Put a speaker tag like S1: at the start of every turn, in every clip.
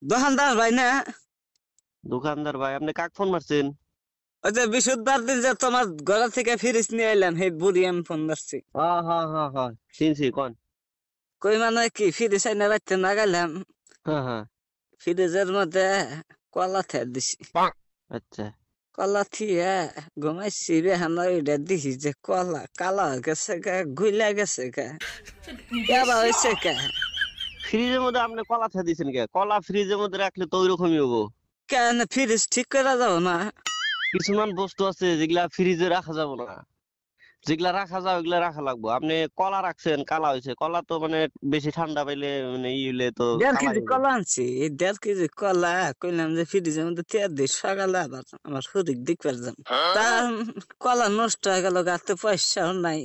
S1: দোকানদার ভাই না?
S2: দোকানদার ভাই, আপনি কাক ফোন মারছেন?
S1: ওই যে বৃহস্পতিবার দিন যে তোমার ঘর থেকে ফ্রিজ নিয়ে এলাম, সেই বুড়ি আমি ফোন ধরছি।
S2: হ্যাঁ হ্যাঁ হ্যাঁ হ্যাঁ, চিনছি, কোন?
S1: কই মানে কি ফ্রিজ আইনা রাখতে না গেলাম,
S2: হ্যাঁ হ্যাঁ।
S1: ফ্রিজের মধ্যে কলা থেয়ে দিছি।
S2: আচ্ছা।
S1: কলা থিয়ে ঘুমাইছি, বেহান ওইটা দিছি যে কলা কালা হয়ে গেছে গা, গুইলা গেছে গা, কেবা হয়েছে কা।
S2: ফ্রিজের মধ্যে আপনি কলা থা দিছেন কে? কলা ফ্রিজের মধ্যে রাখলে তো ওইরকমই হবো।
S1: কেন ফ্রিজ ঠিক করে যাবো না?
S2: কিছুমান বস্তু আছে যেগুলা ফ্রিজে রাখা যাবে না, যেগুলা রাখা যায় ওইগুলা রাখা লাগবো। আপনি কলা রাখছেন, কালা হয়েছে। কলা তো মানে বেশি ঠান্ডা পাইলে মানে ই হইলে তো
S1: 1.5 কেজি
S2: কালাই হবে।
S1: কলা আনছি, এই 1.5 কেজি কলা কইলাম যে ফ্রিজের মধ্যে তেয়ার দিই, সকালে আবার আমার শরীর দেখবার যাম। তা কলা নষ্ট হয়ে গেল, গাতে পয়সাও নাই।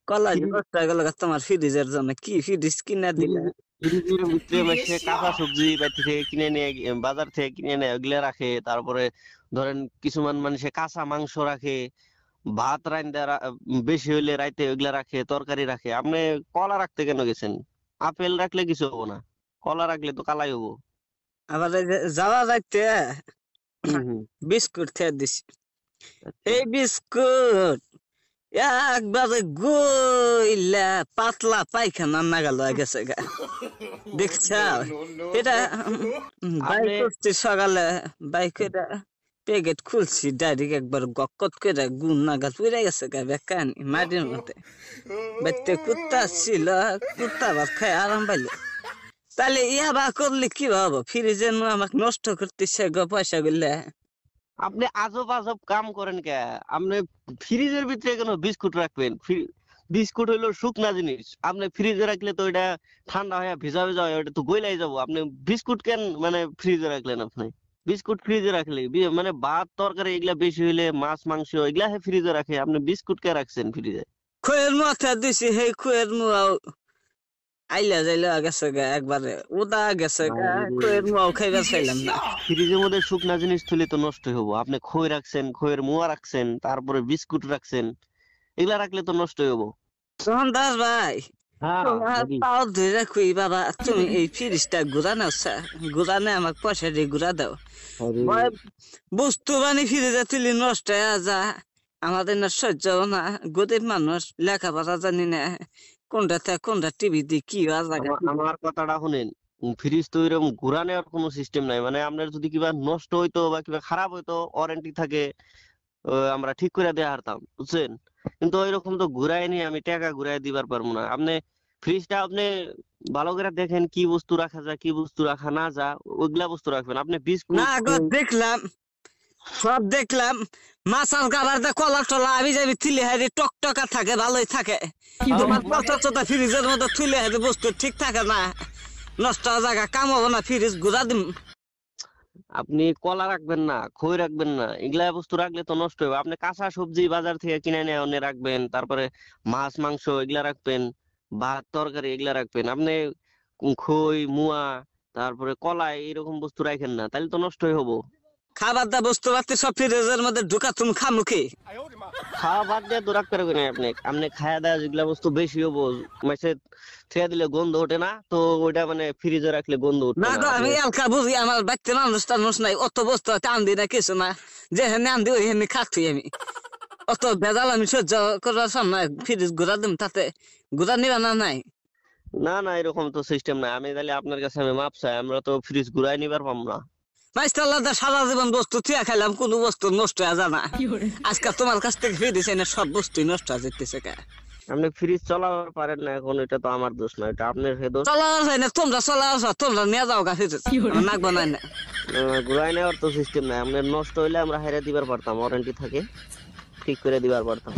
S1: কলা যে
S2: ফ্রিজ
S1: নষ্ট হয়ে গেল গা তোমার ফ্রিজের জন্য, কি ফ্রিজ কিনা দিলে?
S2: ফ্রিজ ফ্রিজের ভিতরে মাসে কাঁচা সবজি বাইরে থেকে কিনে নিয়ে বাজার থেকে কিনে নিয়ে ওগুলা রাখে। তারপরে ধরেন কিছুমান মানুষে কাঁচা মাংস রাখে, ভাত রান্দা বেশি হইলে রাইতে ওইগুলা রাখে, তরকারি রাখে। আপনি কলা রাখতে কেন গেছেন? আপেল রাখলে কিছু হবো না, কলা রাখলে তো কালাই হবো।
S1: আবার এই যে যাওয়া যাইতে
S2: হম হম।
S1: বিস্কুট খেয়ে দিছি।
S2: আচ্ছা।
S1: এই বিস্কুট একবারে গইলা পাতলা পায়খানা নাগাল হয়ে গেছে গা, দেখছ? এটা বাইক
S2: আপনি
S1: করছি সকালে, বাইক এটা প্যাকেট খুলছি, ডাইরেক্ট একবার গক্কত করে গুণ নাগাল পুড়ে গেছে গা, বেকানি মাটির মধ্যে। বাইতে কুত্তা ছিল, কুত্তা ভাত খাই আরাম পাইলো। তাহলে ইয়া বা করলে কি ভাবো, ফ্রিজে আমাকে নষ্ট করতেছে গো পয়সা গুলা।
S2: আপনি আজব আজব কাম করেন কে? আপনি ফ্রিজের ভিতরে কেন বিস্কুট রাখবেন? বিস্কুট হইলো শুকনা জিনিস, আপনি ফ্রিজে রাখলে তো এটা ঠান্ডা হয়ে ভিজা ভিজা হয়ে ওটা তো গইলাই যাবো। আপনি বিস্কুট কেন মানে ফ্রিজে রাখলেন? আপনি বিস্কুট ফ্রিজে রাখলে মানে ভাত তরকারি এগুলা বেশি হইলে, মাছ মাংস এগুলা ফ্রিজে রাখে, আপনি বিস্কুট কে রাখছেন ফ্রিজে?
S1: খুয়ের মাথা দিছি, সেই খুয়ের মুয়াও আইলা যাইলা গেছে গা, একবারে উদা গেছে গা। খুয়ের মুয়াও খাইবা চাইলাম না।
S2: ফ্রিজের মধ্যে শুকনা জিনিস থুলে তো নষ্ট হবো। আপনি খই রাখছেন, খইয়ের মোয়া রাখছেন, তারপরে বিস্কুট রাখছেন, এগুলা রাখলে তো নষ্ট হবো।
S1: তখন দাস ভাই,
S2: হ্যাঁ
S1: তোমার
S2: বলি।
S1: পাও ধরে খুই বাবা, তুমি এই ফ্রিজটা ঘুরা নাও, ঘুরা নে আমাকে পয়সা দিয়ে ঘুরা দাও।
S2: আরে
S1: ভয় বস্তু বানি ফ্রিজে তুলি নষ্ট হয়ে যা, আমাদের না সহ্য হবে না। গরিব মানুষ, লেখাপড়া জানি না, কোনটা কোনটা টিভি দিয়ে কি হওয়া জায়গা।
S2: আমার কথাটা শুনেন। ফ্রিজ তো এরকম ঘুরা নেওয়ার কোনো সিস্টেম নাই। মানে আপনার যদি কিবা নষ্ট হইতো বা কিবা খারাপ হইতো, ওয়ারেন্টি থাকে, আমরা ঠিক করে দেয়া হারতাম, বুঝছেন? কিন্তু ওইরকম তো ঘুরাই নি, আমি টাকা ঘুরাই দিবার পারবো না। আপনি ফ্রিজটা আপনি ভালো করে দেখেন কি বস্তু রাখা যায়, কি বস্তু রাখা না যায়, ওইগুলা বস্তু রাখবেন। আপনি
S1: না
S2: বিস্কুট
S1: গো, দেখলাম, সব দেখলাম। মাছাল কাবার দা কলা টলা আমি যাবি থিলে হারি টকটকা থাকে, ভালোই থাকে। তোমার পচা চোতা ফ্রিজের মধ্যে থুলে হারি বস্তু ঠিক থাকে না, নষ্ট হওয়া জায়গা, কাম হবো না, ফ্রিজ ঘুরা দিম।
S2: আপনি কলা রাখবেন না, খই রাখবেন না, এগুলা বস্তু রাখলে তো নষ্ট হবে। আপনি কাঁচা সবজি বাজার থেকে কিনে নিয়ে এনে রাখবেন, তারপরে মাছ মাংস এগুলা রাখবেন, ভাত তরকারি এগুলা রাখবেন। আপনি খই মুয়া তারপরে কলা এরকম বস্তু রাখেন না, তাহলে তো নষ্টই হবো।
S1: খাবার দা বস্তু পাতি সব ফ্রিজের মধ্যে ঢুকা, তুমি খামুখি।
S2: খাওয়া বাদ দিয়ে তো রাখতে পারবেন না। আপনি আপনি খায়া দাওয়া যেগুলা বস্তু বেশি হবো, মাসে ছেড়ে দিলে গন্ধ ওঠে না তো, ওইটা মানে ফ্রিজে রাখলে গন্ধ উঠবে
S1: না
S2: না।
S1: গো,
S2: আপনি
S1: আমি এলকা বুঝি, আমার বাচ্চা মানুষ টানুষ নাই, অত বস্তু আন্দি না কিছু না, যে হেনে আন্দি ওই হেনে খাচ্ছি আমি। অত ভেজাল আমি সহ্য করার সামনে ফ্রিজ ঘুরা দিম, তাতে ঘুরা নিবা না নাই?
S2: না না, এরকম তো সিস্টেম নাই। আমি তাহলে আপনার কাছে আমি মাপ চাই, আমরা তো ফ্রিজ ঘুরাই নিবার পাম না।
S1: মাইস্টাল্লাদা সারা জীবন বস্তু থিয়া খাইলাম, কোনো বস্তু নষ্ট হয়ে জানা। আজকে তোমার কাছ থেকে ফিরে দিছে না, সব বস্তুই নষ্ট হয়ে যেতেছে কে।
S2: আপনি ফ্রিজ চালাবার পারেন না এখন, এটা তো আমার দোষ না, এটা আপনার হে দোষ।
S1: চলা যায় না, তোমরা চলা আসো, তোমরা নিয়ে যাও গা ফিরে, আমার নাক বানাই না।
S2: ঘুরাই নেওয়ার তো সিস্টেম নাই। আপনার নষ্ট হইলে আমরা হাইরা দিবার পারতাম, ওয়ারেন্টি থাকে, ঠিক করে দিবার পারতাম।